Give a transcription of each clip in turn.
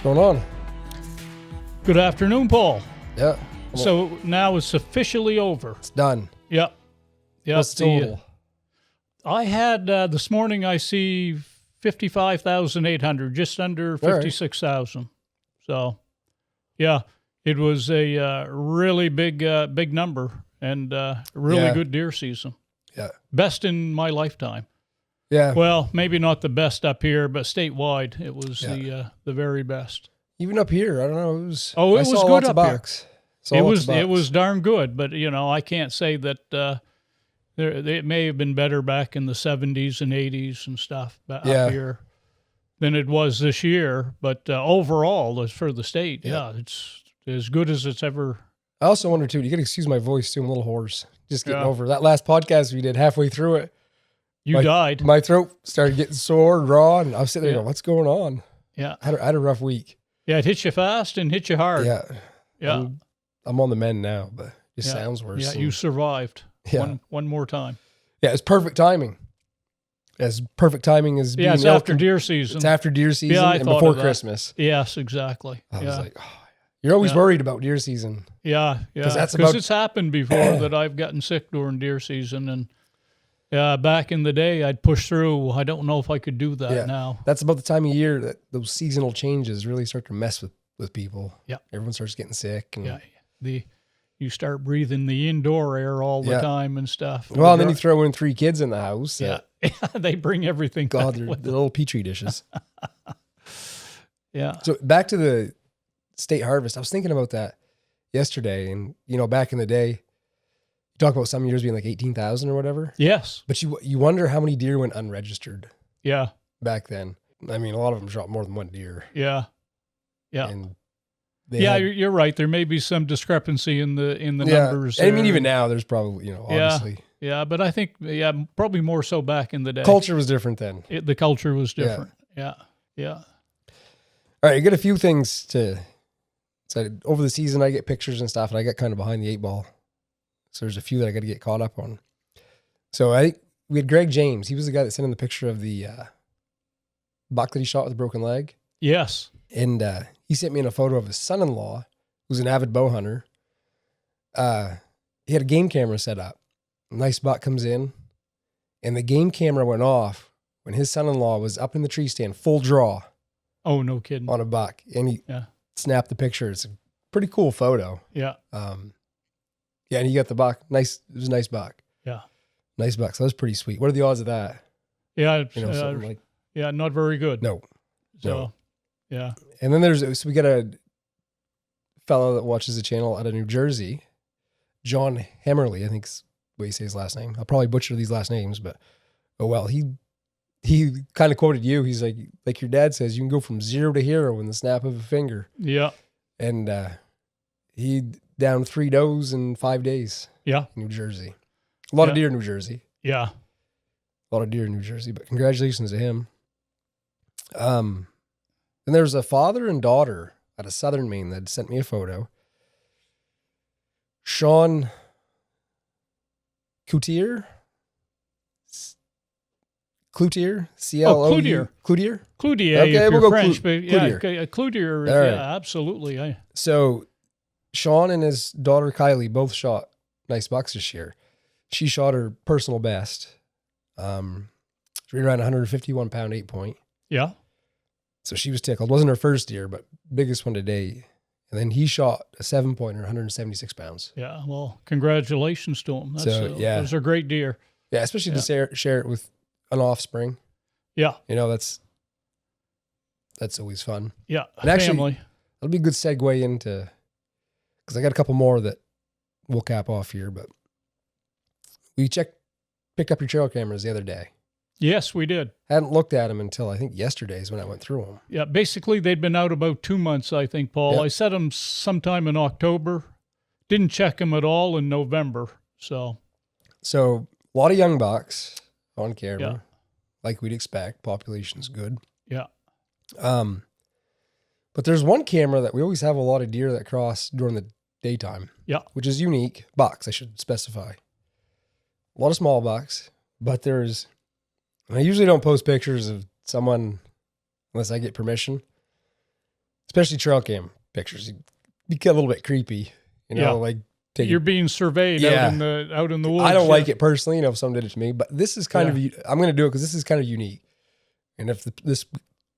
going on? Good afternoon, Paul. Yeah. So now it's officially over. It's done. Yep. Yep. What's the total? I had this morning. I see 55,800, just under 56,000. So, yeah, it was a really big number and really good deer season. Yeah. Best in my lifetime. Yeah. Well, maybe not the best up here, but statewide, it was the very best. Even up here, I don't know. It was. It was good up here. It was darn good, but I can't say that it may have been better back in the 70s and 80s and stuff up here than it was this year. But overall, for the state, it's as good as it's ever. I also wonder too. You got to excuse my voice too. I'm a little hoarse. Just getting over that last podcast we did. Halfway through it, you died. My throat started getting sore, raw, and I was sitting there going, "What's going on?" Yeah, I had a rough week. Yeah, it hit you fast and hit you hard. Yeah. I'm on the mend now, but it just sounds worse. Yeah, you survived. One more time. Yeah, it's perfect timing. As perfect timing as being it's after deer season. It's after deer season and before Christmas. Yes, exactly. I was like, you're always worried about deer season. Yeah. Because it's happened before that I've gotten sick during deer season, and back in the day, I'd push through. I don't know if I could do that now. That's about the time of year that those seasonal changes really start to mess with people. Yeah. Everyone starts getting sick. And you start breathing the indoor air all the time and stuff. Well, and then you throw in 3 kids in the house. Yeah. They bring everything. God, they're the little petri dishes. Yeah. So back to the state harvest. I was thinking about that yesterday. And, back in the day, you talk about some years being like 18,000 or whatever. Yes. But you wonder how many deer went unregistered. Yeah. Back then. I mean, a lot of them shot more than one deer. Yeah. Yeah. And you're right. There may be some discrepancy in the numbers. I mean, even now, there's probably, obviously. Yeah, but I think, probably more so back in the day. Culture was different then. The culture was different. Yeah. All right, I got a few things to say. Over the season, I get pictures and stuff, and I got kind of behind the 8 ball. So there's a few that I got to get caught up on. So we had Greg James. He was the guy that sent in the picture of the buck that he shot with a broken leg. Yes. And he sent me in a photo of his son-in-law, who's an avid bow hunter. He had a game camera set up. A nice buck comes in, and the game camera went off when his son-in-law was up in the tree stand, full draw. Oh, no kidding. On a buck. And he snapped the picture. It's a pretty cool photo. Yeah. And he got the buck. Nice. It was a nice buck. Yeah. Nice buck. So that was pretty sweet. What are the odds of that? Yeah. Something like... Yeah, not very good. No. So, yeah. And then we got a fellow that watches the channel out of New Jersey, John Hemmerly, I think's the way you say his last name. I'll probably butcher these last names, but oh well. He kind of quoted you. He's like your dad says, you can go from 0 to hero in the snap of a finger. Yeah. And he downed 3 does in 5 days. Yeah. In New Jersey. A lot of deer in New Jersey. Yeah. A lot of deer in New Jersey, but congratulations to him. And there's a father and daughter out of southern Maine that sent me a photo. Sean Cloutier, Cloutier, C-L-O-U. Cloutier? Cloutier, okay, we'll go French, Cloutier. Cloutier, right. Absolutely. So Sean and his daughter Kylie both shot nice bucks this year. She shot her personal best. She ran around 151 pound 8-point. Yeah. So she was tickled. Wasn't her first deer, but biggest one today. And then he shot a 7-pointer, 176 pounds. Yeah. Well, congratulations to him. Those are great deer. Yeah. Especially to share it with an offspring. Yeah. That's always fun. Yeah. And actually, family. That'll be a good segue into, because I got a couple more that we'll cap off here, but we picked up your trail cameras the other day. Yes, we did. Hadn't looked at them until I think yesterday is when I went through them. Yeah, basically they'd been out about 2 months, I think, Paul. Yep. I set them sometime in October. Didn't check them at all in November. So a lot of young bucks on camera, like we'd expect. Population's good. Yeah. But there's one camera that we always have a lot of deer that cross during the daytime. Yeah. Which is unique. Bucks, I should specify. A lot of small bucks, but I usually don't post pictures of someone unless I get permission. especially trail cam pictures. You get a little bit creepy, like you're being surveyed out in the woods. I don't like it personally, if someone did it to me, but this is kind of, I'm going to do it because this is kind of unique. And if this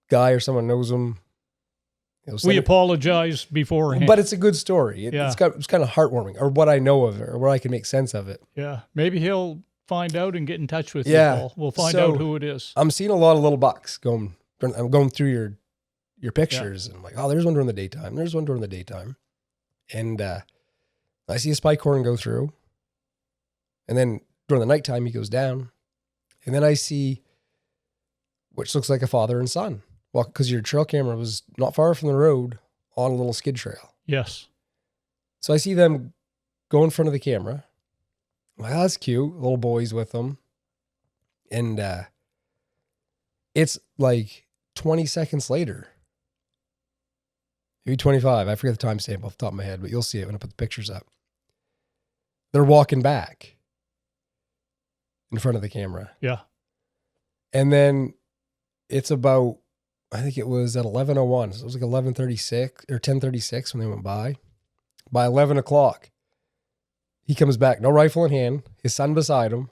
guy or someone knows him, we apologize beforehand. But it's a good story. It's kind of heartwarming, or what I know of it, or what I can make sense of it. Yeah, maybe he'll find out and get in touch with you, Paul. We'll find out who it is. I'm seeing a lot of little bucks I'm going through your pictures, and I'm like, oh, there's one during the daytime. There's one during the daytime. And I see a spike horn go through. And then during the nighttime, he goes down. And then I see, which looks like a father and son. Well, because your trail camera was not far from the road on a little skid trail. Yes. So I see them go in front of the camera. I'm like, oh, that's cute. Little boys with them. And it's like 20 seconds later. Maybe 25. I forget the timestamp off the top of my head, but you'll see it when I put the pictures up. They're walking back in front of the camera. Yeah. And then it's about, I think it was at 11:01. So it was like 11:36 or 10:36 when they went by. By 11 o'clock, he comes back, no rifle in hand, his son beside him,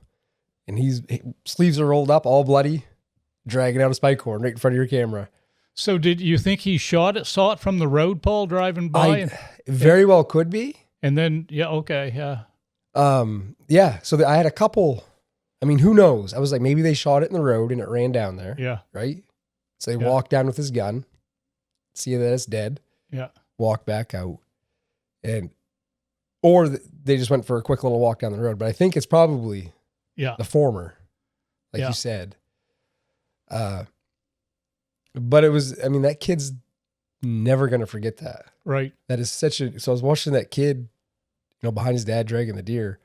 and his sleeves are rolled up, all bloody, dragging out a spike horn right in front of your camera. So did you think he saw it from the road, Paul, driving by? Very well could be. And then, okay. So I had a couple, who knows? I was like, maybe they shot it in the road and it ran down there. Yeah. Right? So they walk down with his gun, see that it's dead. Yeah. Walk back out. Or they just went for a quick little walk down the road. But I think it's probably the former, like you said. But it was, that kid's never going to forget that. Right. That is so I was watching that kid, behind his dad dragging the deer.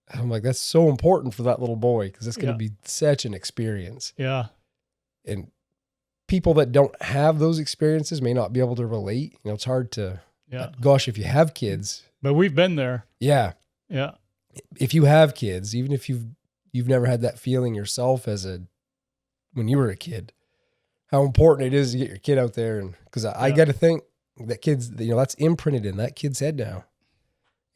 And I'm like, that's so important for that little boy because it's going to be such an experience. Yeah. And people that don't have those experiences may not be able to relate. It's hard to, gosh, if you have kids. But we've been there. Yeah. Yeah. If you have kids, even if you've never had that feeling yourself when you were a kid, how important it is to get your kid out there. And because I got to think that kid's, that's imprinted in that kid's head now.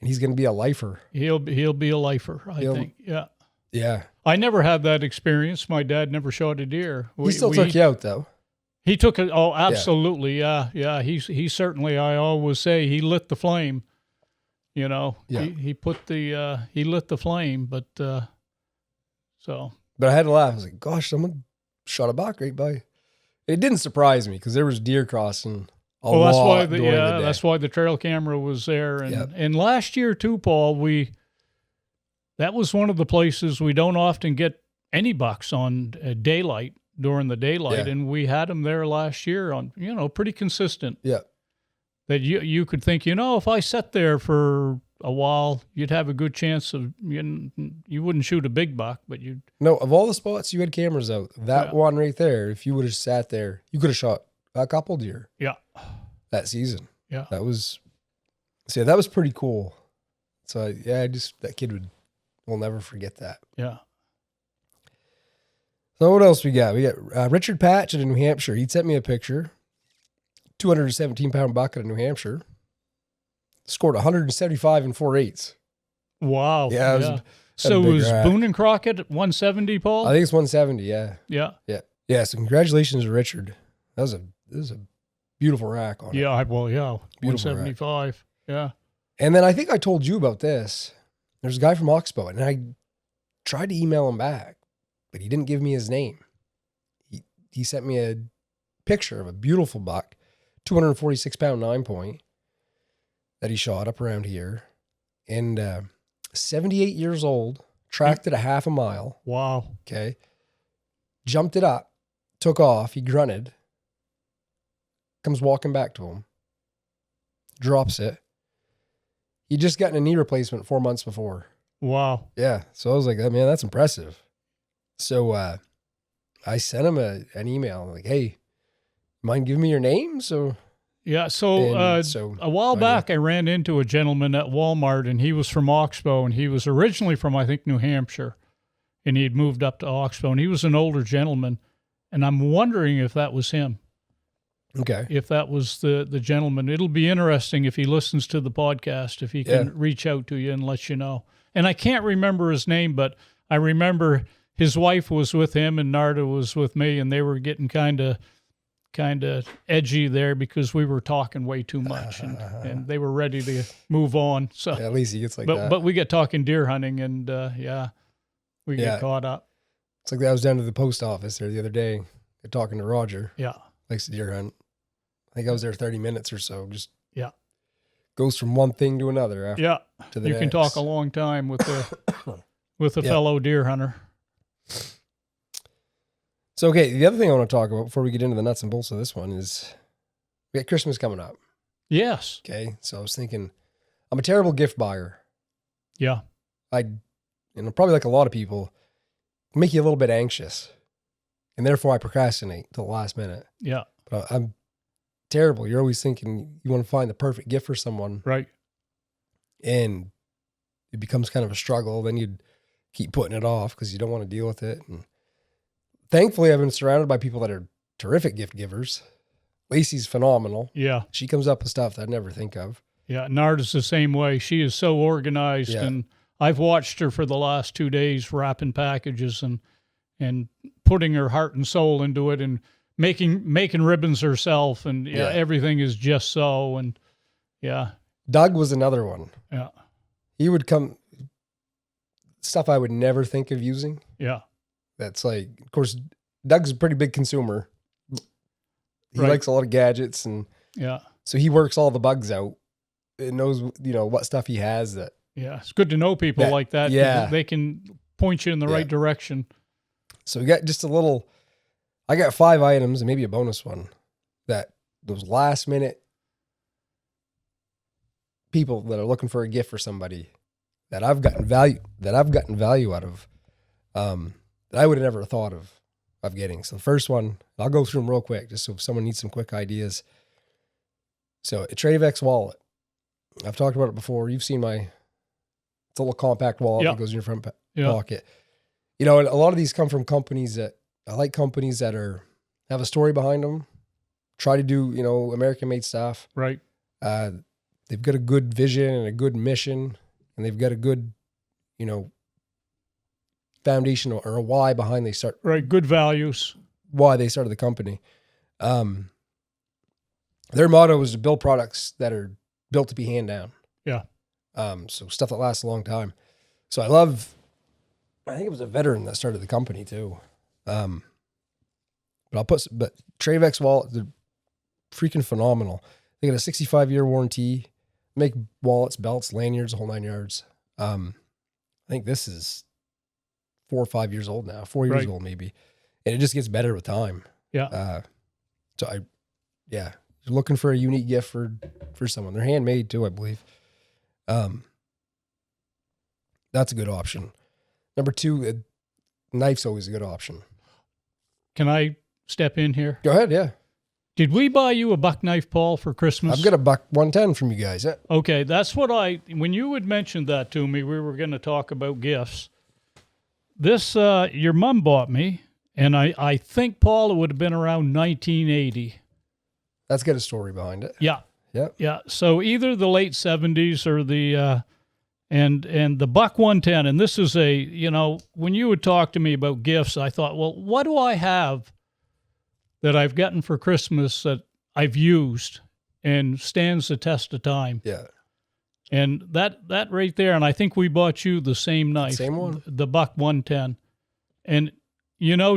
And he's going to be a lifer. He'll be a lifer, I think. Yeah. Yeah. I never had that experience. My dad never shot a deer. He still took you out though. He took it. Oh, absolutely. Yeah. He certainly, I always say he lit the flame, he put he lit the flame, but I had to laugh. I was like, gosh, someone shot a buck right by. It didn't surprise me because there was deer crossing that's why the trail camera was there. And last year too, Paul, that was one of the places we don't often get any bucks on daylight during the daylight. And we had them there last year on, pretty consistent. Yeah. That you could think, if I sat there for a while, you'd have a good chance of, you wouldn't shoot a big buck, but you'd. No, of all the spots you had cameras out, that one right there, if you would have sat there, you could have shot a couple deer. Yeah. That season. Yeah. That was pretty cool. So that kid we'll never forget that. Yeah. So what else we got? We got Richard Patch in New Hampshire. He sent me a picture. 217-pound buck out of New Hampshire. Scored 175 and 4/8. Wow. Yeah. So it was Boone and Crockett at 170, Paul? I think it's 170, yeah. Yeah. Yeah. Yeah, so congratulations to Richard. That was a beautiful rack on it. Yeah, well, yeah. Beautiful 175. rack. Yeah. And then I think I told you about this. There's a guy from Oxbow, and I tried to email him back, but he didn't give me his name. He sent me a picture of a beautiful buck, 246-pound 9-point that he shot up around here. And 78 years old, tracked it a half a mile. Wow. Okay. Jumped it up, took off, he grunted, comes walking back to him, drops it. He'd just gotten a knee replacement 4 months before. Wow. Yeah. So I was like, man, that's impressive. So I sent him an email. I'm like, hey, mind giving me your name? So a while back, I ran into a gentleman at Walmart, and he was from Oxbow, and he was originally from, I think, New Hampshire, and he'd moved up to Oxbow, and he was an older gentleman, and I'm wondering if that was him. Okay. If that was the gentleman. It'll be interesting if he listens to the podcast, if he can reach out to you and let you know. And I can't remember his name, but I remember his wife was with him and Narda was with me, and they were getting kind of edgy there because we were talking way too much, and they were ready to move on. So at least he gets that. But we get talking deer hunting, and we get caught up. It's like I was down to the post office there the other day, talking to Roger. Yeah, likes to deer hunt. I think I was there 30 minutes or so. Just goes from one thing to another. After to the you next. Can talk a long time with a fellow deer hunter. So, okay, the other thing I want to talk about before we get into the nuts and bolts of this one is we got Christmas coming up. Yes. Okay, so I was thinking, I'm a terrible gift buyer. Yeah. Probably like a lot of people, make you a little bit anxious, and therefore I procrastinate till the last minute. Yeah. But I'm terrible. You're always thinking you want to find the perfect gift for someone. Right. And it becomes kind of a struggle. Then you'd keep putting it off because you don't want to deal with it. And thankfully, I've been surrounded by people that are terrific gift givers. Lacey's phenomenal. Yeah. She comes up with stuff that I'd never think of. Yeah. Narda's the same way. She is so organized. Yeah. And I've watched her for the last 2 days wrapping packages and putting her heart and soul into it and making ribbons herself. And everything is just so. And Doug was another one. Yeah. He would come, stuff I would never think of using. Yeah. That's like, of course, Doug's a pretty big consumer. He likes a lot of gadgets, and so he works all the bugs out and knows, what stuff he has that. Yeah. It's good to know people like that. Yeah. They can point you in the right direction. So we got I got 5 items and maybe a bonus one that those last minute people that are looking for a gift for somebody that I've gotten value out of, that I would have never thought of getting. So the first one, I'll go through them real quick, just so if someone needs some quick ideas. So a Trayvax wallet. I've talked about it before. You've seen it's a little compact wallet that goes in your front pocket. A lot of these come from companies that I like, companies that have a story behind them, try to do, American-made stuff. Right. They've got a good vision and a good mission, and they've got a good, foundation or a why behind they start. Right. Good values. Why they started the company. Their motto is to build products that are built to be hand down. Yeah. So stuff that lasts a long time. So I think it was a veteran that started the company too. But Trayvax wallet, they're freaking phenomenal. They got a 65-year warranty, make wallets, belts, lanyards, the whole 9 yards. I think this is 4 or 5 years old now, 4 years old maybe. And it just gets better with time. Yeah. You're looking for a unique gift for someone. They're handmade too, I believe. That's a good option. Number 2, a knife's always a good option. Can I step in here? Go ahead, yeah. Did we buy you a buck knife, Paul, for Christmas? I've got a buck 110 from you guys. Yeah. Okay, that's what when you had mentioned that to me, we were going to talk about gifts. This, your mom bought me, and I think, Paul, it would have been around 1980. That's got a story behind it. Yeah. Yeah. Yeah. So either the late 70s or the, and the buck 110. And this is when you would talk to me about gifts, I thought, well, what do I have that I've gotten for Christmas that I've used and stands the test of time? Yeah. And that right there, and I think we bought you the same knife. Same one. The buck 110. And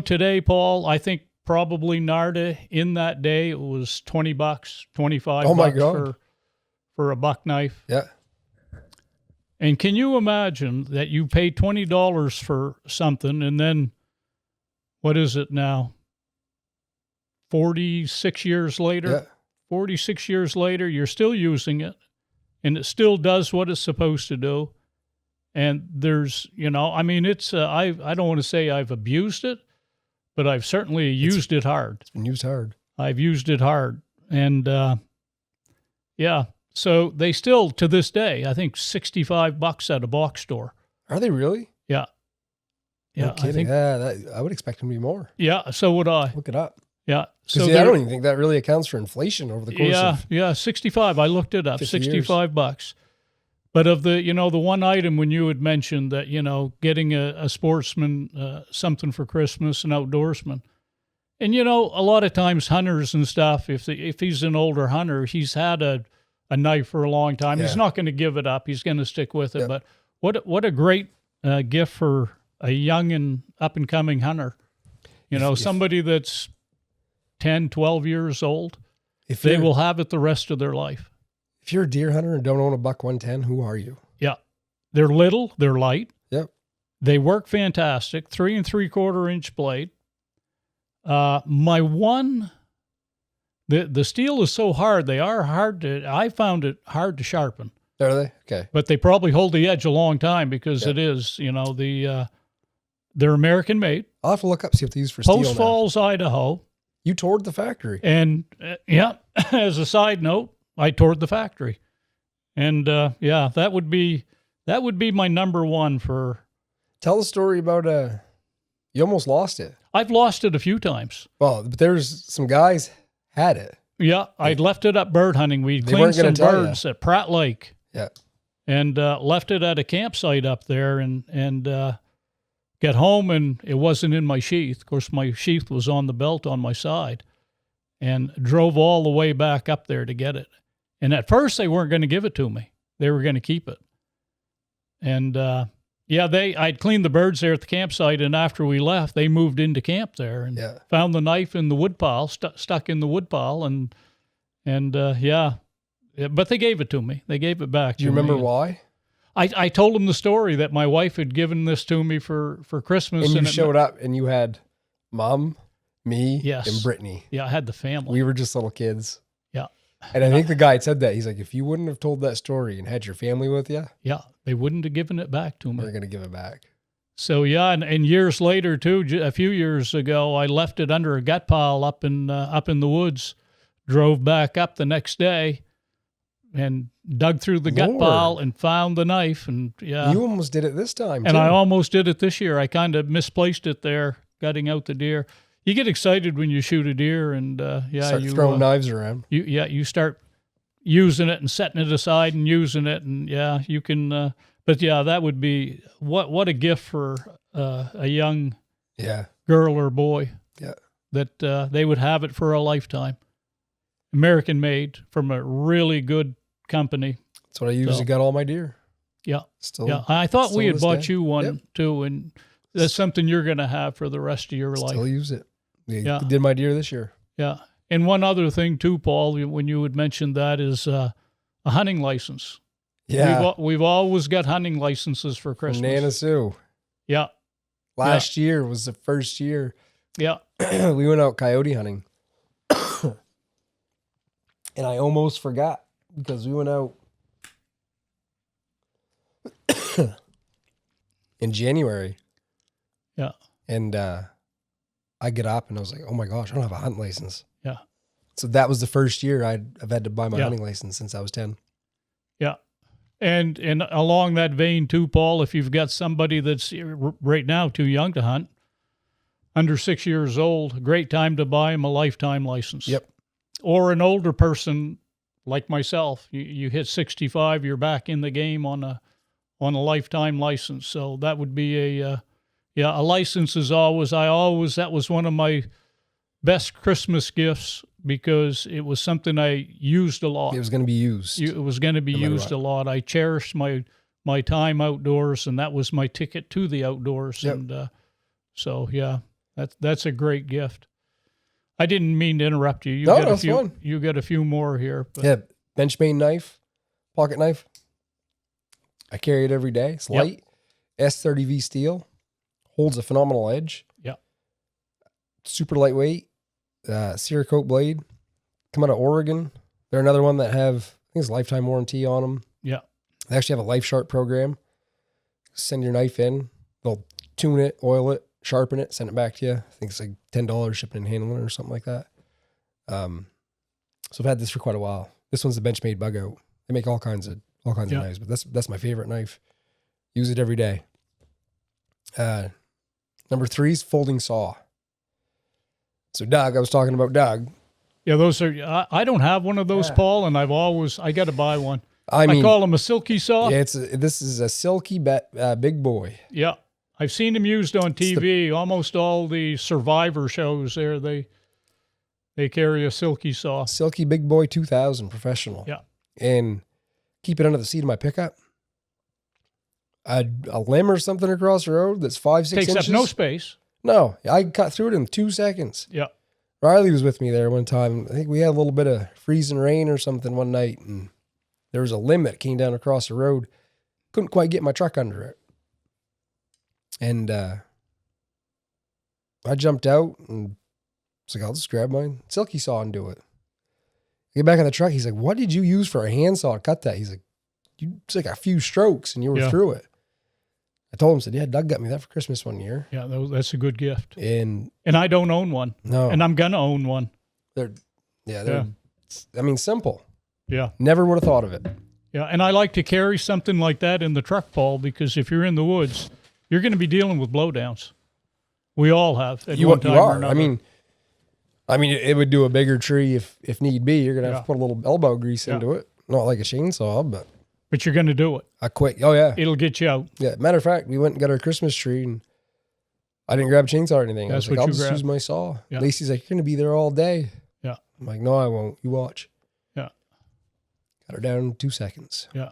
today, Paul, I think probably Narda in that day, it was $20, $25 oh my God. for a buck knife. Yeah. And can you imagine that you pay $20 for something, and then what is it now? 46 years later? Yeah. 46 years later, you're still using it, and it still does what it's supposed to do. And there's, it's, I don't want to say I've abused it, but I've certainly used it hard. It's been used hard. I've used it hard. And, so they still, to this day, I think $65 at a box store. Are they really? Yeah. Yeah. No kidding. I would expect them to be more. Yeah. So would I. Look it up. Yeah. So I don't even think that really accounts for inflation over the course of... Yeah, 65. I looked it up, $65. But of the, the one item when you had mentioned that, getting a sportsman something for Christmas, an outdoorsman. And, a lot of times hunters and stuff, if he's an older hunter, he's had a knife for a long time. Yeah. He's not going to give it up. He's going to stick with it. Yep. But what a great gift for a young and up-and-coming hunter. Somebody that's 10, 12 years old, they will have it the rest of their life. If you're a deer hunter and don't own a buck 110, who are you? Yeah. They're little, they're light. Yep. They work fantastic. 3 3/4 inch blade. The steel is so hard, they are hard I found it hard to sharpen. Are they? Okay. But they probably hold the edge a long time because it is, they're American made. I'll have to look up, see what they use for steel. Post Falls, Idaho. You toured the factory. And as a side note, I toured the factory. And that would be my number one for. Tell the story about you almost lost it. I've lost it a few times. Well, but there's some guys had it. Yeah, I'd left it up bird hunting. We cleaned some birds at Pratt Lake. Yeah. And left it at a campsite up there and get home, and it wasn't in my sheath. Of course, my sheath was on the belt on my side, and drove all the way back up there to get it. And at first, they weren't going to give it to me. They were going to keep it. And I'd cleaned the birds there at the campsite, and after we left, they moved into camp there and found the knife in the woodpile, stuck in the woodpile, but they gave it to me. They gave it back. Do you remember why? I told them the story that my wife had given this to me for Christmas. And you showed up and you had Mom, me, and Brittany. Yeah, I had the family. We were just little kids. Yeah. And I think the guy said that. He's like, if you wouldn't have told that story and had your family with you. Yeah, they wouldn't have given it back to me. They're going to give it back. So, and years later, too, a few years ago, I left it under a gut pile up in the woods, drove back up the next day, and dug through the gut pile and found the knife. And you almost did it this time, and I almost did it this year. I kind of misplaced it there, gutting out the deer. You get excited when you shoot a deer, and start throwing knives around. You start using it and setting it aside and using it, and you can. But that would be what a gift for a young girl or boy. Yeah, that they would have it for a lifetime. American made from a really good company. That's what I usually got all my deer. Yeah. I thought we had bought you one too, and that's something you're going to have for the rest of your life. Still use it. Yeah. Did my deer this year. Yeah. And one other thing too, Paul, when you had mentioned that is a hunting license. Yeah. We've always got hunting licenses for Christmas. Nana Sue. Yeah. Last year was the first year. Yeah. We went out coyote hunting. And I almost forgot because we went out in January. Yeah. And I get up and I was like, oh my gosh, I don't have a hunting license. Yeah. So that was the first year I've had to buy my hunting license since I was 10. Yeah. And along that vein too, Paul, if you've got somebody that's right now too young to hunt, under 6 years old, a great time to buy them a lifetime license. Yep. Or an older person like myself, you hit 65, you're back in the game on a lifetime license. So that would be a license is that was one of my best Christmas gifts because it was something I used a lot. It was going to be used. It was going to be used a lot. I cherished my time outdoors, and that was my ticket to the outdoors. Yep. And that's a great gift. I didn't mean to interrupt you. Fun. You got a few more here. But. Yeah, Benchmade knife, pocket knife. I carry it every day. It's light, S30V steel, holds a phenomenal edge. Yeah, super lightweight, Cerakote blade. Come out of Oregon. They're another one that have I think it's a lifetime warranty on them. Yeah, they actually have a Life Sharp program. Send your knife in, they'll tune it, oil it, sharpen it, send it back to you. I think it's like $10 shipping and handling or something like that. So I've had this for quite a while. This one's the Benchmade bug out. They make all kinds of knives, but that's my favorite knife. Use it every day. Number 3 is folding saw. So Doug, I was talking about Doug. Yeah, those are. I don't have one of those, Paul, and I got to buy one. I mean, call them a silky saw. Yeah, this is a silky big boy. Yeah, I've seen them used on TV. Almost all the Survivor shows there, they carry a silky saw. Silky Big Boy 2000 professional. Yeah, and keep it under the seat of my pickup. A limb or something across the road that's 5-6 inches. Takes up no space. No, I cut through it in 2 seconds. Yeah. Riley was with me there one time. I think we had a little bit of freezing rain or something one night, and there was a limb that came down across the road. Couldn't quite get my truck under it. And I jumped out and was like, I'll just grab my silky saw and do it. I get back on the truck. He's like, what did you use for a handsaw to cut that? He's like, it's like a few strokes and you were through it. I told him, said, yeah, Doug got me that for Christmas one year. Yeah, that's a good gift. And I don't own one. No. And I'm going to own one. They're simple. Yeah. Never would have thought of it. Yeah, and I like to carry something like that in the truck, Paul, because if you're in the woods, you're going to be dealing with blowdowns. We all have at one time or another. I mean, it would do a bigger tree if need be. You're going to have to put a little elbow grease into it. Not like a chainsaw, but you're going to do it. Oh, yeah. It'll get you out. Yeah. Matter of fact, we went and got our Christmas tree, and I didn't grab a chainsaw or anything. That's I was like, I'll just use my saw. Yeah. Lacey's like, you're going to be there all day. Yeah. I'm like, no, I won't. You watch. Yeah. Got her down in 2 seconds. Yeah.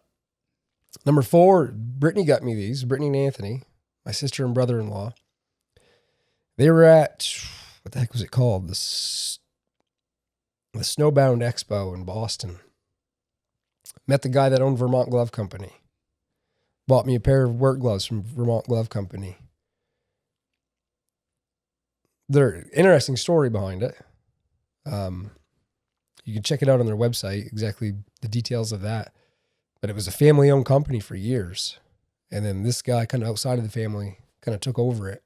Number 4, Brittany got me these. Brittany and Anthony, my sister and brother-in-law. They were at, what the heck was it called? The Snowbound Expo in Boston. Met the guy that owned Vermont Glove Company. Bought me a pair of work gloves from Vermont Glove Company. There's an interesting story behind it. You can check it out on their website, exactly the details of that. But it was a family-owned company for years. And then this guy kind of outside of the family kind of took over it.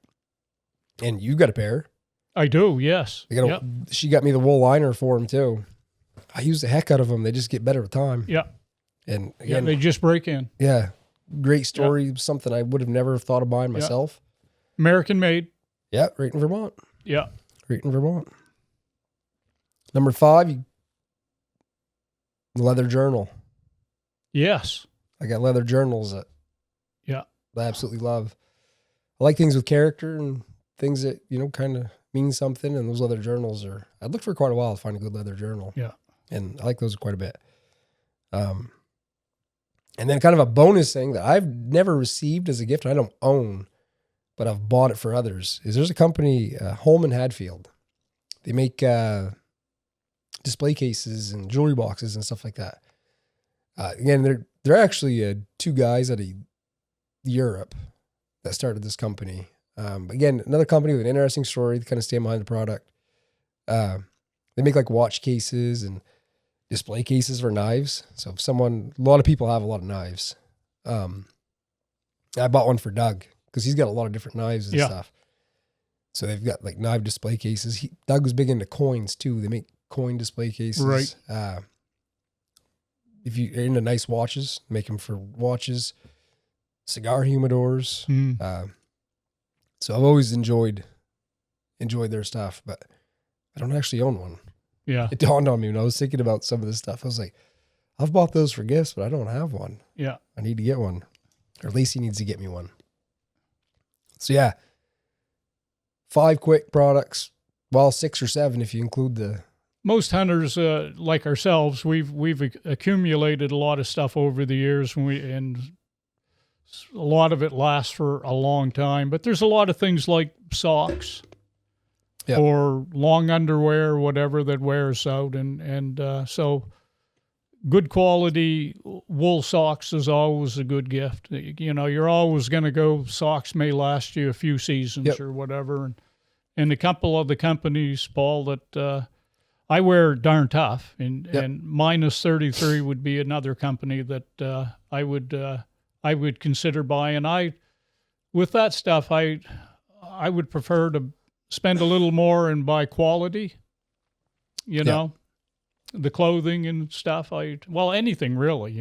And you got a pair. I do, yes. She got me the wool liner for them too. I use the heck out of them. They just get better with time. Yeah. And again, they just break in. Yeah. Great story. Something I would have never thought of buying myself. American made. Yeah. Right in Vermont. Yeah. Right in Vermont. Number 5, the leather journal. Yes. I got leather journals that I absolutely love. I like things with character and things that, kind of mean something. And those leather journals I'd look for quite a while to find a good leather journal. Yeah. And I like those quite a bit. And then kind of a bonus thing that I've never received as a gift, and I don't own, but I've bought it for others, is there's a company, Holman Hadfield. They make display cases and jewelry boxes and stuff like that. Again, they're actually 2 guys out of Europe that started this company. Again, another company with an interesting story to kind of stand behind the product. They make like watch cases and display cases for knives. So if a lot of people have a lot of knives. I bought one for Doug because he's got a lot of different knives and stuff. So they've got like knife display cases. Doug was big into coins too. They make coin display cases. Right. If you're into nice watches, make them for watches, cigar humidors. So I've always enjoyed their stuff, but I don't actually own one. Yeah. It dawned on me when I was thinking about some of this stuff. I was like, I've bought those for gifts, but I don't have one. Yeah. I need to get one. Or Lacey needs to get me one. So yeah, 5 quick products. Well, 6 or 7 if you include the... Most hunters like ourselves, we've accumulated a lot of stuff over the years, and a lot of it lasts for a long time. But there's a lot of things like socks or long underwear, whatever that wears out, and so good quality wool socks is always a good gift. You're always going to go. Socks may last you a few seasons or whatever, and a couple of the companies, Paul, that I wear darn tough, and minus 33 would be another company that I would consider buying. With that stuff, I would prefer to spend a little more and buy quality. The clothing and stuff. Anything really.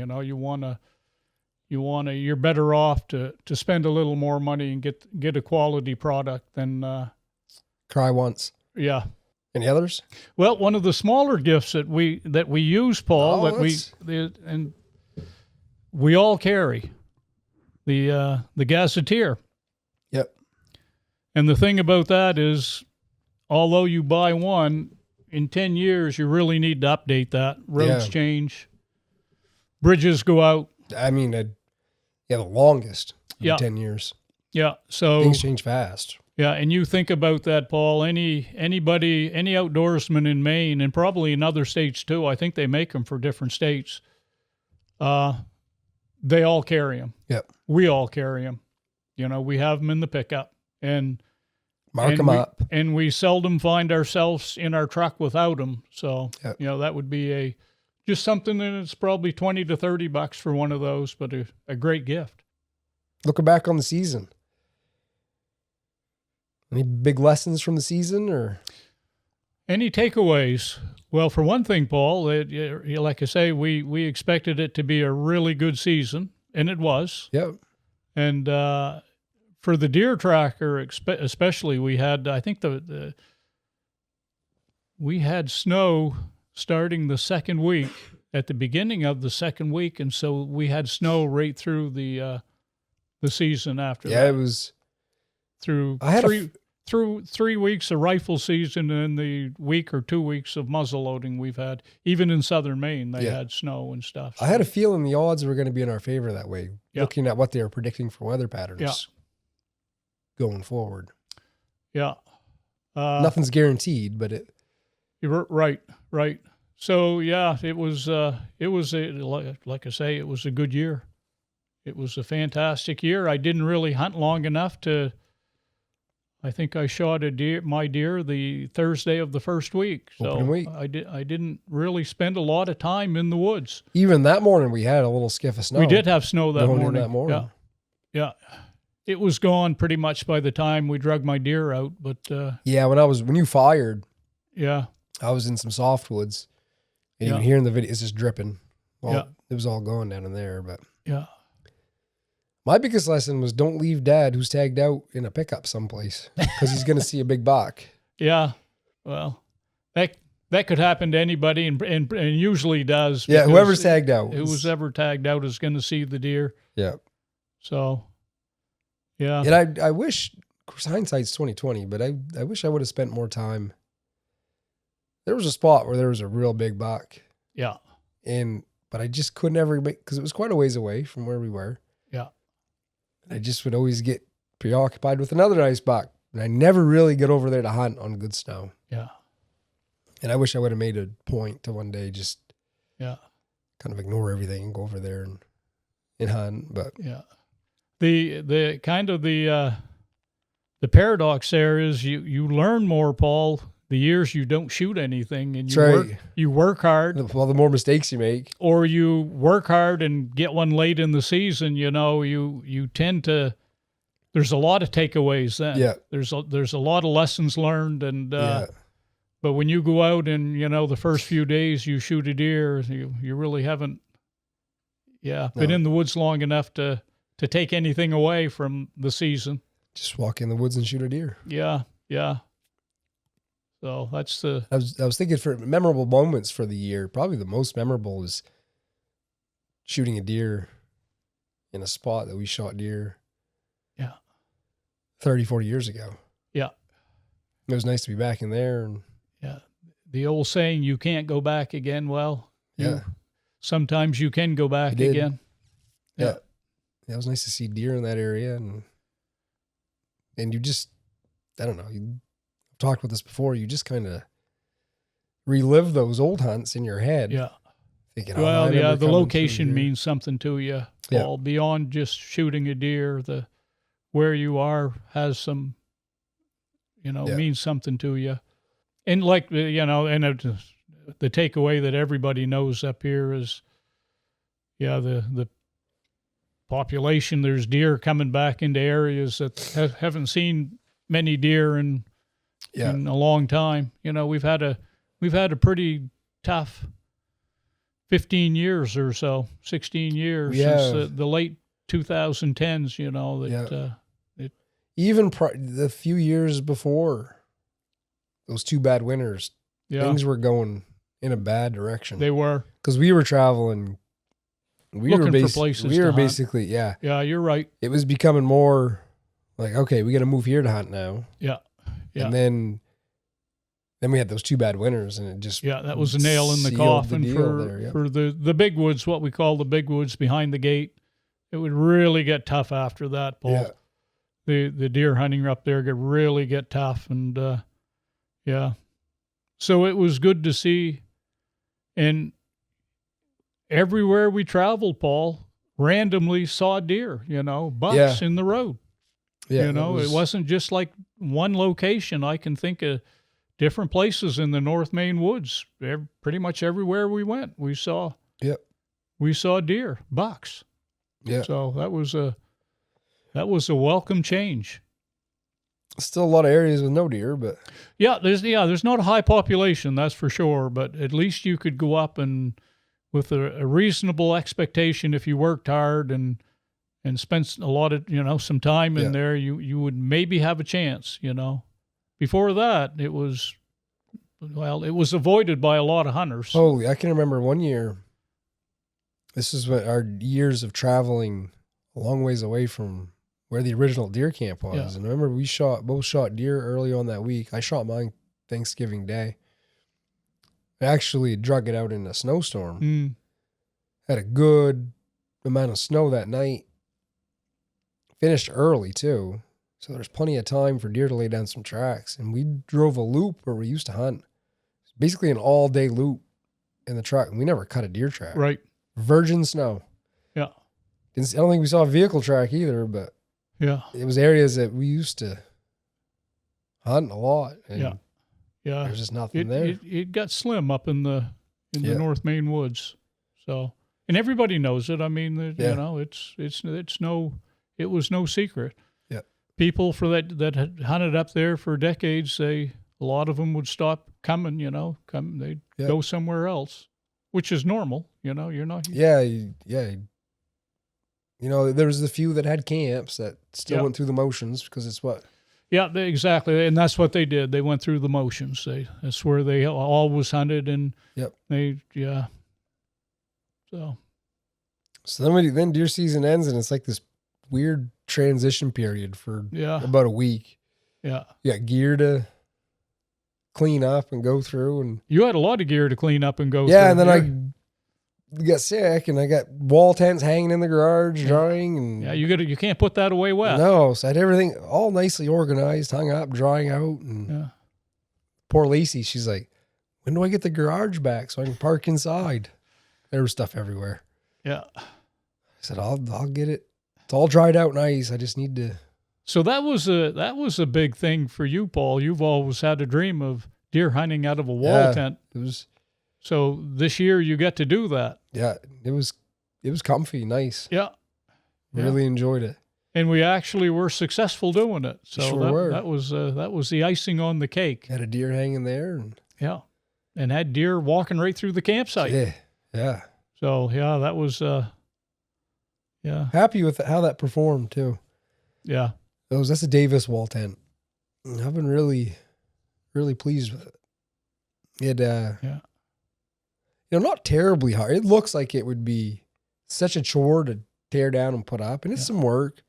You're better off to spend a little more money and get a quality product than cry once. Yeah. Any others? Well, one of the smaller gifts that we use, Paul, and we all carry the gazetteer. Yep. And the thing about that is, although you buy one, in 10 years you really need to update that. Roads change, bridges go out. I mean, the longest. 10 years. Yeah. So things change fast. Yeah, and you think about that, Paul. Any outdoorsman in Maine, and probably in other states too, I think they make them for different states. They all carry them. Yep. We all carry them. We have them in the pickup, and mark them up. And we seldom find ourselves in our truck without them. So, that would be just something that's probably $20 to $30 for one of those, but a great gift. Looking back on the season. Any big lessons from the season, or any takeaways? Well, for one thing, Paul, like I say, we expected it to be a really good season, and it was. Yep. And for the deer tracker, especially, we had, I think we had snow starting the second week, at the beginning of the second week, and so we had snow right through the season after that. Yeah, it was through through 3 weeks of rifle season and the week or 2 weeks of muzzle loading we've had. Even in southern Maine, they had snow and stuff. So. I had a feeling the odds were going to be in our favor that way, looking at what they were predicting for weather patterns going forward. Yeah. Nothing's guaranteed, but it... You're right. So, it was like I say, it was a good year. It was a fantastic year. I didn't really hunt long enough to... I think I shot my deer the Thursday of the first week. So opening week. I didn't really spend a lot of time in the woods. Even that morning we had a little skiff of snow. We did have snow that morning. Yeah. It was gone pretty much by the time we drug my deer out, but when you fired, I was in some softwoods, and you can hear in the video it's just dripping. Well, it was all gone down in there, but my biggest lesson was don't leave Dad, who's tagged out, in a pickup someplace, because he's going to see a big buck. Yeah, well, that could happen to anybody, and usually does. Yeah, whoever's tagged out. Who's ever tagged out is going to see the deer. Yeah. So, yeah. And I wish, of course, hindsight's 20/20, but I wish I would have spent more time. There was a spot where there was a real big buck. Yeah. But I just could never make, because it was quite a ways away from where we were. Yeah. I just would always get preoccupied with another nice buck, and I never really get over there to hunt on good snow. Yeah. And I wish I would have made a point to one day just kind of ignore everything and go over there and hunt. But the kind of the paradox there is you learn more, Paul, the years you don't shoot anything, and you work hard. Well, the more mistakes you make, or you work hard and get one late in the season, you tend to. There's a lot of takeaways then. Yeah. There's a lot of lessons learned, and but when you go out and the first few days you shoot a deer, you really haven't been in the woods long enough to take anything away from the season. Just walk in the woods and shoot a deer. Yeah. So that's the. I was thinking for memorable moments for the year. Probably the most memorable is shooting a deer in a spot that we shot deer. 30, 40 years ago. Yeah. It was nice to be back in there. And the old saying, you can't go back again. Well, sometimes you can go back again. Yeah. It was nice to see deer in that area. And you just, I don't know, you talked about this before, you just kind of relive those old hunts in your head. Yeah. Thinking, the location means something to you. Paul, beyond just shooting a deer, where you are has some, means something to you. And like, the takeaway that everybody knows up here is, the population, there's deer coming back into areas that haven't seen many deer in a long time. We've had a pretty tough 15 years or so, 16 years since the late 2010s, even the few years before those 2 bad winters, things were going in a bad direction. They were. Because we were traveling. Looking for places We were to basically, hunt. Yeah, you're right. It was becoming more like, okay, we got to move here to hunt now. Yeah. And then we had those 2 bad winters, and it just that was a nail in the coffin for the big woods, what we call the big woods behind the gate. It would really get tough after that, Paul. Yeah. The deer hunting up there really get tough, and so it was good to see. And everywhere we traveled, Paul, randomly saw deer, bucks in the road. Yeah, it wasn't just like one location. I can think of different places in the North Maine woods. Pretty much everywhere we went, we saw deer, bucks. Yeah. So that was a welcome change. Still a lot of areas with no deer, but there's not a high population, that's for sure. But at least you could go up and with a reasonable expectation, if you worked hard and spent a lot of some time in there, you would maybe have a chance. Before that, it was avoided by a lot of hunters. Holy, I can remember one year. This is what our years of traveling a long ways away from where the original deer camp was. Yeah. And I remember we both shot deer early on that week. I shot mine Thanksgiving Day. I actually drug it out in a snowstorm. Had a good amount of snow that night. Finished early too. So there's plenty of time for deer to lay down some tracks. And we drove a loop where we used to hunt. Basically an all-day loop in the truck. And we never cut a deer track. Right. Virgin snow. Yeah. I don't think we saw a vehicle track either, but it was areas that we used to hunt a lot. And there's just nothing there. It got slim up in the North Maine woods. So, and everybody knows it. I mean, it was no secret. Yeah. People that had hunted up there for decades, a lot of them would stop coming, they'd go somewhere else, which is normal, you're not. Yeah. There was a few that had camps that still went through the motions because it's what. Yeah, exactly. And that's what they did. They went through the motions. That's where they always hunted, and So then deer season ends, and it's like this weird transition period for about a week. Yeah. You got gear to clean up and go through. And you had a lot of gear to clean up and go through. Yeah, and then I got sick, and I got wall tents hanging in the garage drying. And you can't put that away wet. No, so I had everything all nicely organized, hung up, drying out. And poor Lacey, she's like, when do I get the garage back so I can park inside? There was stuff everywhere. Yeah. I said, I'll get it. It's all dried out nice. I just need to. So that was a big thing for you, Paul. You've always had a dream of deer hunting out of a wall tent. It was. So this year you get to do that. Yeah, it was comfy, nice. Yeah. Really enjoyed it. And we actually were successful doing it. So sure that was the icing on the cake. Had a deer hanging there. And had deer walking right through the campsite. Yeah. So that was happy with how that performed too. Yeah. That's a Davis wall tent. I've been really, really pleased with it. It not terribly hard. It looks like it would be such a chore to tear down and put up, and it's some work.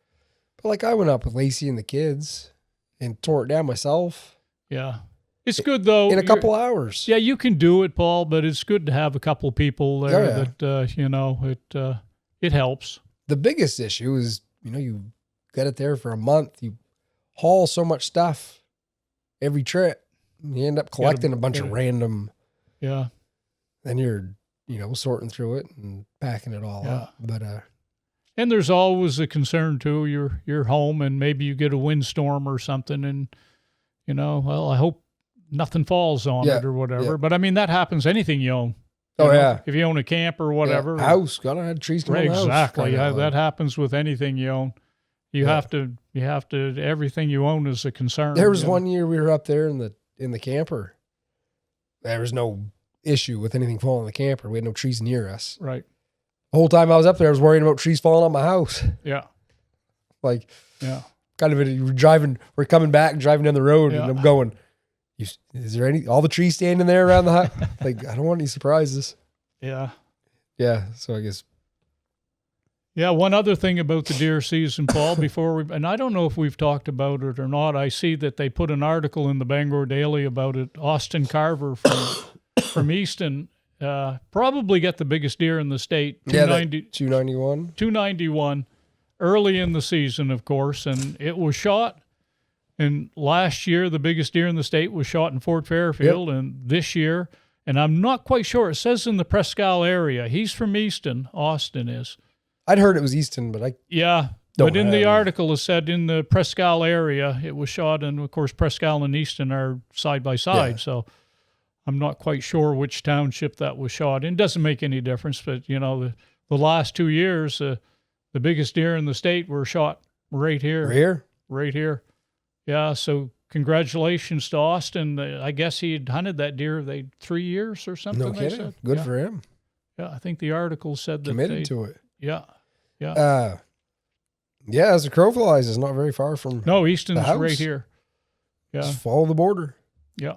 But like I went up with Lacey and the kids and tore it down myself. Yeah. It's good though. In a couple hours. Yeah, you can do it, Paul, but it's good to have a couple people there that it helps. The biggest issue is, you got it there for a month. You haul so much stuff every trip. You end up collecting a bunch of random. Yeah. Then you're, sorting through it and packing it all up. But and there's always a concern too. You're home and maybe you get a windstorm or something, and I hope nothing falls on it or whatever. Yeah. But I mean that happens anything you own. If you own a camp or whatever. House, gotta have trees coming out. Exactly. That happens with anything you own. You have to everything you own is a concern. There was one year we were up there in the camper. There was no issue with anything falling in the camper. We had no trees near us. Right. The whole time I was up there, I was worrying about trees falling on my house. Yeah. Kind of we're coming back, driving down the road, and I'm going, Is there all the trees standing there around the hut? Like, I don't want any surprises. Yeah. Yeah. So I guess. Yeah. One other thing about the deer season, Paul, and I don't know if we've talked about it or not. I see that they put an article in the Bangor Daily about it. Austin Carver from Easton, probably got the biggest deer in the state. 291. 291 early in the season, of course. And it was shot. And last year, the biggest deer in the state was shot in Fort Fairfield. Yep. And this year, and I'm not quite sure, it says in the Prescal area. He's from Easton. Austin is. I'd heard it was Easton, but but in the article it said in the Prescal area it was shot, and of course Prescal and Easton are side by side. So I'm not quite sure which township that was shot in. It doesn't make any difference, but you know, the last 2 years, the biggest deer in the state were shot right here. Right here. Yeah, so congratulations to Austin. I guess he had hunted that deer 3 years or something. No kidding. Good for him. Yeah, I think the article said that committed to it. Yeah. Yeah. As the crow flies, is not very far from. No, Easton's right here. Yeah. Just follow the border. Yeah.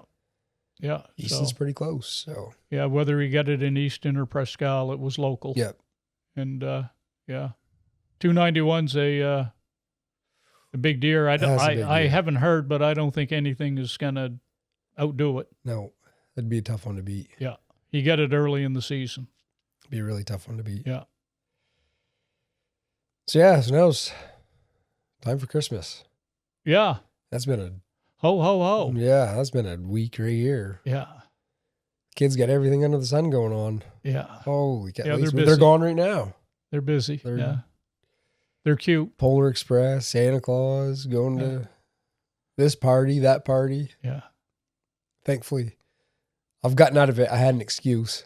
Yeah. Easton's pretty close. So. Yeah, whether he got it in Easton or Prescal, it was local. Yep. And 291's a big deer. I haven't heard, but I don't think anything is gonna outdo it. No, it'd be a tough one to beat. Yeah, he got it early in the season. It'd be a really tough one to beat. Yeah. So now it's time for Christmas. Yeah. That's been a ho ho ho. Yeah, that's been a week right here. Yeah. Kids got everything under the sun going on. Yeah. Holy cow. Yeah, they're gone right now. They're busy. They're cute. Polar Express, Santa Claus, going to this party, that party. Yeah. Thankfully, I've gotten out of it. I had an excuse.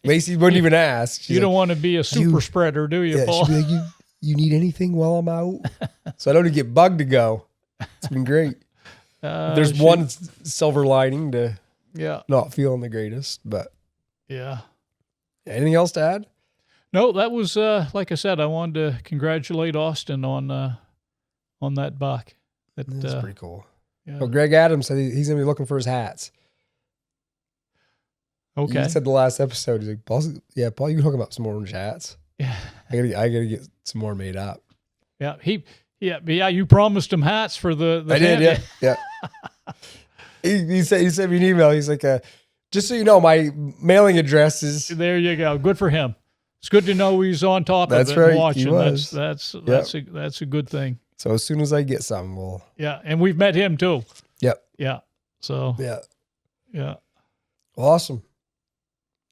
Lacey wouldn't even ask. She's don't want to be a super spreader, do you, Paul? She'd be like, you need anything while I'm out? So I don't even get bugged to go. It's been great. There's one silver lining to not feeling the greatest, but anything else to add? No, that was like I said. I wanted to congratulate Austin on that buck. That's pretty cool. Yeah. Well, Greg Adams said he's gonna be looking for his hats. Okay. He said the last episode, he's like, Paul, you can hook him up some orange hats. Yeah. I gotta get some more made up. Yeah. You promised him hats for the I did, yeah. He sent me an email. He's like, just so you know, my mailing address is. There you go. Good for him. It's good to know he's on top of it and watching. That's a good thing. So as soon as I get something, we'll. Yeah, and we've met him too. Yep. Yeah. So. Yeah. Well, awesome.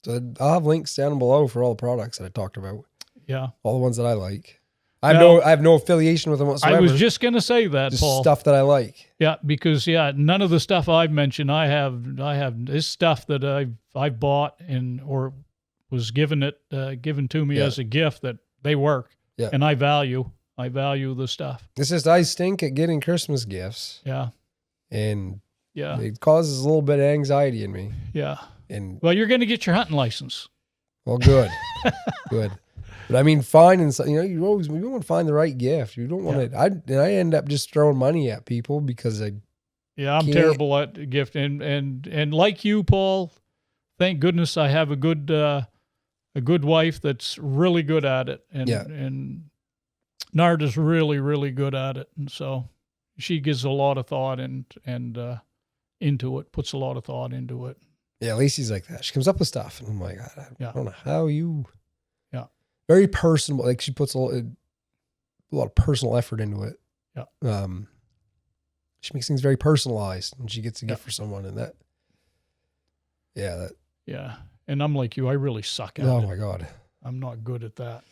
So I'll have links down below for all the products that I talked about. Yeah. All the ones that I like. I have no affiliation with them whatsoever. I was just going to say that, just Paul. Stuff that I like. Yeah, because none of the stuff I've mentioned. I have this stuff that I've bought or was given to me as a gift that they work. Yeah. And I value the stuff. It's just I stink at getting Christmas gifts. Yeah. And it it causes a little bit of anxiety in me. Yeah. And well, you're going to get your hunting license. Well, good. Good. But I mean, finding, you want to find the right gift. You don't want to, I end up just throwing money at people because I'm terrible at gift. And like you, Paul, thank goodness I have a good wife that's really good at it. And Narda's really, really good at it. And so she gives a lot of thought and into it, puts a lot of thought into it. Yeah, Lacey's like that. She comes up with stuff, and I'm like, I don't know how you. Yeah. Very personal. Like she puts a lot of personal effort into it. Yeah. She makes things very personalized, and she gets a gift for someone, and that. Yeah. Yeah, and I'm like you. I really suck at it. Oh my God. I'm not good at that.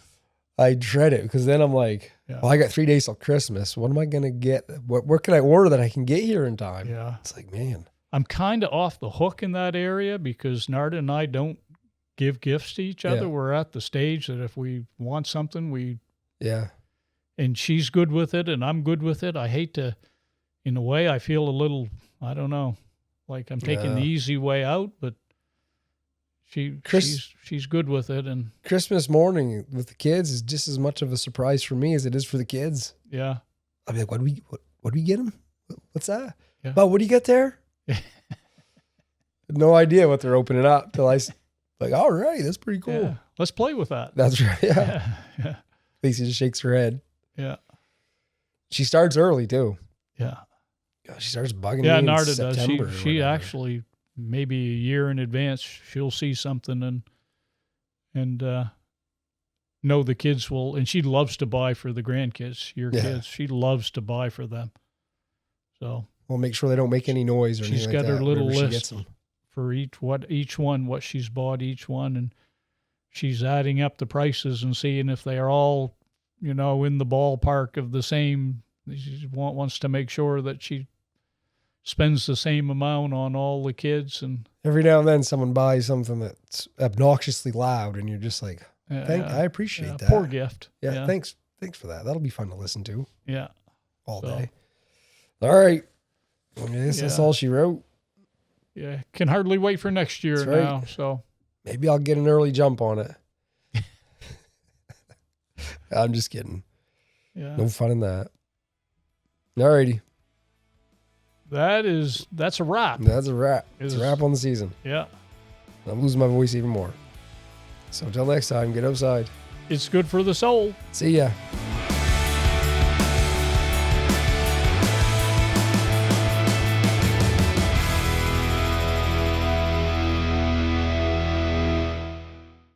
I dread it because then I'm like, well, I got 3 days till Christmas. What am I gonna get? Where can I order that I can get here in time? Yeah. It's like, man. I'm kind of off the hook in that area because Narda and I don't give gifts to each other. We're at the stage that if we want something, and she's good with it and I'm good with it. I hate to, in a way, I feel a little, I don't know, like I'm taking the easy way out, but she's good with it. And Christmas morning with the kids is just as much of a surprise for me as it is for the kids. Yeah. I'll be like, what do we get them? What's that? Yeah. But what do you got there? No idea what they're opening up till like, all right, that's pretty cool. Yeah. Let's play with that. That's right. Yeah. Yeah. Lacey just shakes her head. Yeah. She starts early too. Yeah. She starts bugging me in Narda September does. She actually, maybe a year in advance, she'll see something and know the kids will, and she loves to buy for the grandkids, your kids. She loves to buy for them. So we'll make sure they don't make any noise or anything like that. She's got her little list for each one, what she's bought each one, and she's adding up the prices and seeing if they are all, in the ballpark of the same. She wants to make sure that she spends the same amount on all the kids. And every now and then someone buys something that's obnoxiously loud and you're just like, I appreciate that. Poor gift. Yeah. Thanks for that. That'll be fun to listen to. Yeah. All day. All right. I guess that's all she wrote. Yeah. Can hardly wait for next year now. So maybe I'll get an early jump on it. I'm just kidding. Yeah. No fun in that. All righty. That's a wrap. That's a wrap. It's a wrap on the season. Yeah. I'm losing my voice even more. So until next time, get outside. It's good for the soul. See ya.